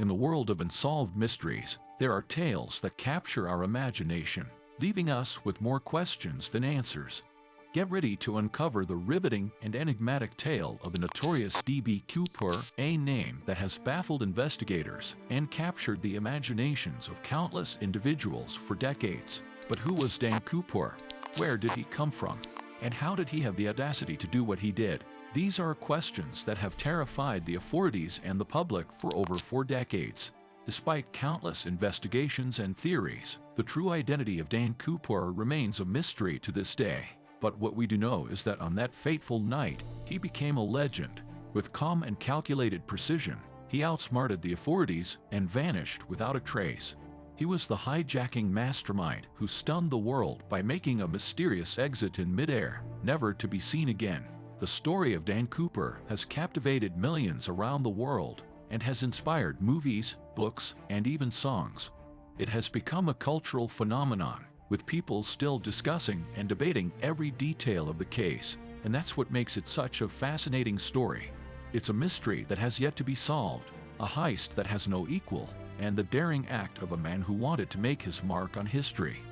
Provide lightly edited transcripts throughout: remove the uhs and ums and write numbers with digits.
In the world of unsolved mysteries, there are tales that capture our imagination, leaving us with more questions than answers. Get ready to uncover the riveting and enigmatic tale of the notorious D.B. Cooper, a name that has baffled investigators and captured the imaginations of countless individuals for decades. But who was Dan Cooper? Where did he come from? And how did he have the audacity to do what he did? These are questions that have terrified the authorities and the public for over 4 decades. Despite countless investigations and theories, the true identity of Dan Cooper remains a mystery to this day. But what we do know is that on that fateful night, he became a legend. With calm and calculated precision, he outsmarted the authorities and vanished without a trace. He was the hijacking mastermind who stunned the world by making a mysterious exit in midair, never to be seen again. The story of Dan Cooper has captivated millions around the world and has inspired movies, books, and even songs. It has become a cultural phenomenon, with people still discussing and debating every detail of the case, and that's what makes it such a fascinating story. It's a mystery that has yet to be solved, a heist that has no equal, and the daring act of a man who wanted to make his mark on history.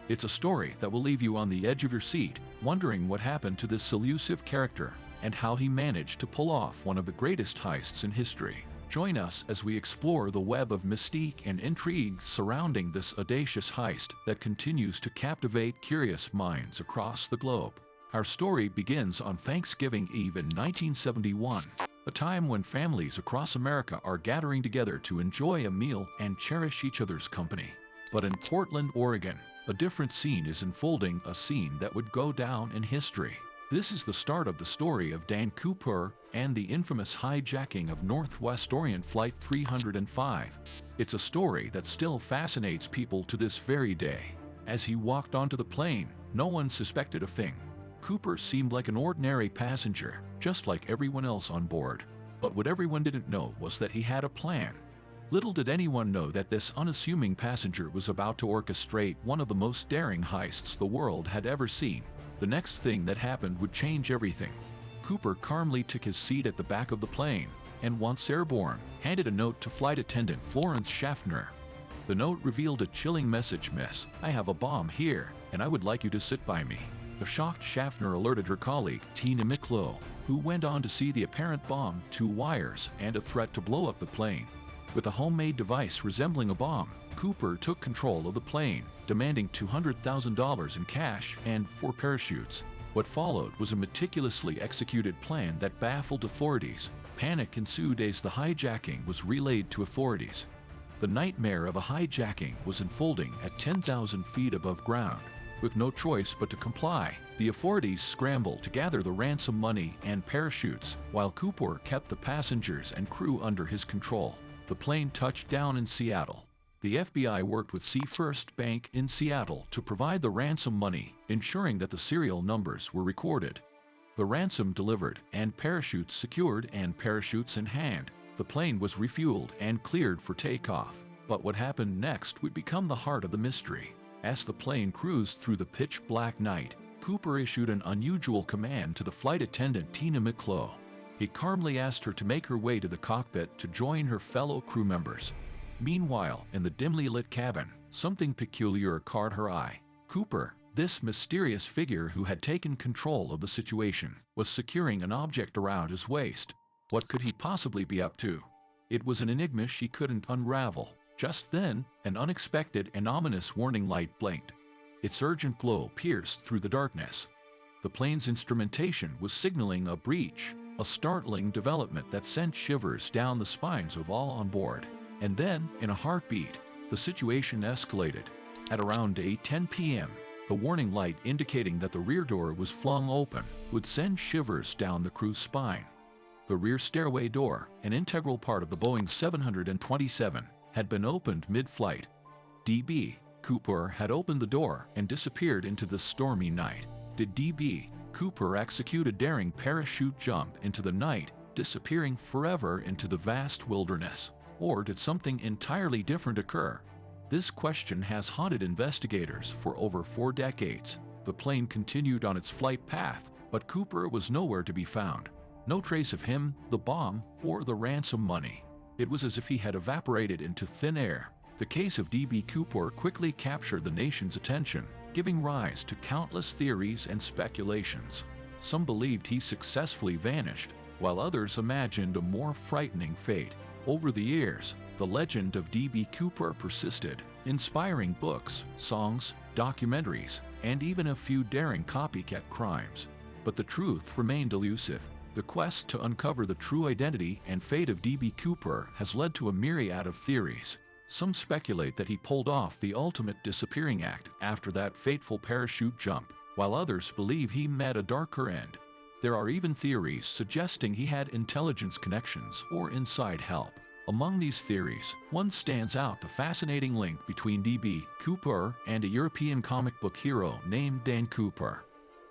It's a story that will leave you on the edge of your seat, wondering what happened to this elusive character and how he managed to pull off one of the greatest heists in history. Join us as we explore the web of mystique and intrigue surrounding this audacious heist that continues to captivate curious minds across the globe. Our story begins on Thanksgiving Eve in 1971, a time when families across America are gathering together to enjoy a meal and cherish each other's company. But in Portland, Oregon, a different scene is unfolding, a scene that would go down in history. This is the start of the story of Dan Cooper and the infamous hijacking of Northwest Orient Flight 305. It's a story that still fascinates people to this very day. As he walked onto the plane, no one suspected a thing. Cooper seemed like an ordinary passenger, just like everyone else on board. But what everyone didn't know was that he had a plan. Little did anyone know that this unassuming passenger was about to orchestrate one of the most daring heists the world had ever seen. The next thing that happened would change everything. Cooper calmly took his seat at the back of the plane, and once airborne, handed a note to flight attendant Florence Schaffner. The note revealed a chilling message: "Miss, I have a bomb here, and I would like you to sit by me." The shocked Schaffner alerted her colleague, Tina Miklo, who went on to see the apparent bomb, 2 wires, and a threat to blow up the plane. With a homemade device resembling a bomb, Cooper took control of the plane, demanding $200,000 in cash and 4 parachutes. What followed was a meticulously executed plan that baffled authorities. Panic ensued as the hijacking was relayed to authorities. The nightmare of a hijacking was unfolding at 10,000 feet above ground. With no choice but to comply, the authorities scrambled to gather the ransom money and parachutes, while Cooper kept the passengers and crew under his control. The plane touched down in Seattle. The FBI worked with First Bank in Seattle to provide the ransom money, ensuring that the serial numbers were recorded. The ransom delivered, and parachutes secured and parachutes in hand, the plane was refueled and cleared for takeoff. But what happened next would become the heart of the mystery. As the plane cruised through the pitch-black night, Cooper issued an unusual command to the flight attendant Tina Miklo. He calmly asked her to make her way to the cockpit to join her fellow crew members. Meanwhile, in the dimly lit cabin, something peculiar caught her eye. Cooper, this mysterious figure who had taken control of the situation, was securing an object around his waist. What could he possibly be up to? It was an enigma she couldn't unravel. Just then, an unexpected and ominous warning light blinked. Its urgent glow pierced through the darkness. The plane's instrumentation was signaling a breach, a startling development that sent shivers down the spines of all on board. And then, in a heartbeat, the situation escalated. At around 8:10 p.m., the warning light indicating that the rear door was flung open would send shivers down the crew's spine. The rear stairway door, an integral part of the Boeing 727, had been opened mid-flight. D.B. Cooper had opened the door and disappeared into the stormy night. Did D.B. Cooper execute a daring parachute jump into the night, disappearing forever into the vast wilderness? Or did something entirely different occur? This question has haunted investigators for over 4 decades. The plane continued on its flight path, but Cooper was nowhere to be found. No trace of him, the bomb, or the ransom money. It was as if he had evaporated into thin air. The case of D.B. Cooper quickly captured the nation's attention, giving rise to countless theories and speculations. Some believed he successfully vanished, while others imagined a more frightening fate. Over the years, the legend of D.B. Cooper persisted, inspiring books, songs, documentaries, and even a few daring copycat crimes. But the truth remained elusive. The quest to uncover the true identity and fate of D.B. Cooper has led to a myriad of theories. Some speculate that he pulled off the ultimate disappearing act after that fateful parachute jump, while others believe he met a darker end. There are even theories suggesting he had intelligence connections or inside help. Among these theories, one stands out: the fascinating link between D.B. Cooper and a European comic book hero named Dan Cooper.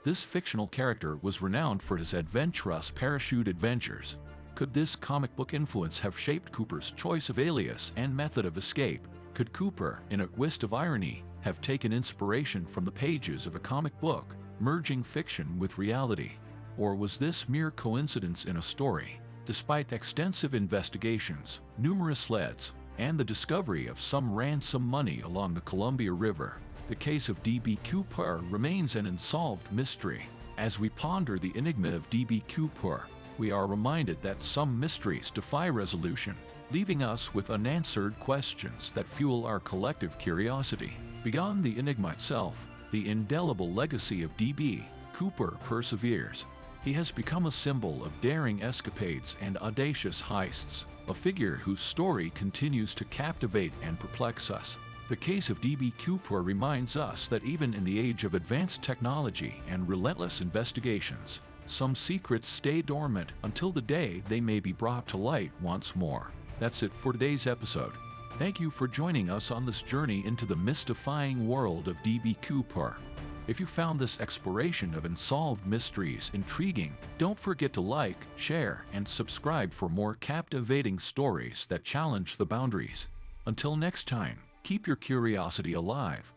This fictional character was renowned for his adventurous parachute adventures. Could this comic book influence have shaped Cooper's choice of alias and method of escape? Could Cooper, in a twist of irony, have taken inspiration from the pages of a comic book, merging fiction with reality? Or was this mere coincidence in a story? Despite extensive investigations, numerous leads, and the discovery of some ransom money along the Columbia River, the case of D.B. Cooper remains an unsolved mystery. As we ponder the enigma of D.B. Cooper, we are reminded that some mysteries defy resolution, leaving us with unanswered questions that fuel our collective curiosity. Beyond the enigma itself, the indelible legacy of D.B. Cooper perseveres. He has become a symbol of daring escapades and audacious heists, a figure whose story continues to captivate and perplex us. The case of D.B. Cooper reminds us that even in the age of advanced technology and relentless investigations, some secrets stay dormant until the day they may be brought to light once more. That's it for today's episode. Thank you for joining us on this journey into the mystifying world of D.B. Cooper. If you found this exploration of unsolved mysteries intriguing, don't forget to like, share, and subscribe for more captivating stories that challenge the boundaries. Until next time, keep your curiosity alive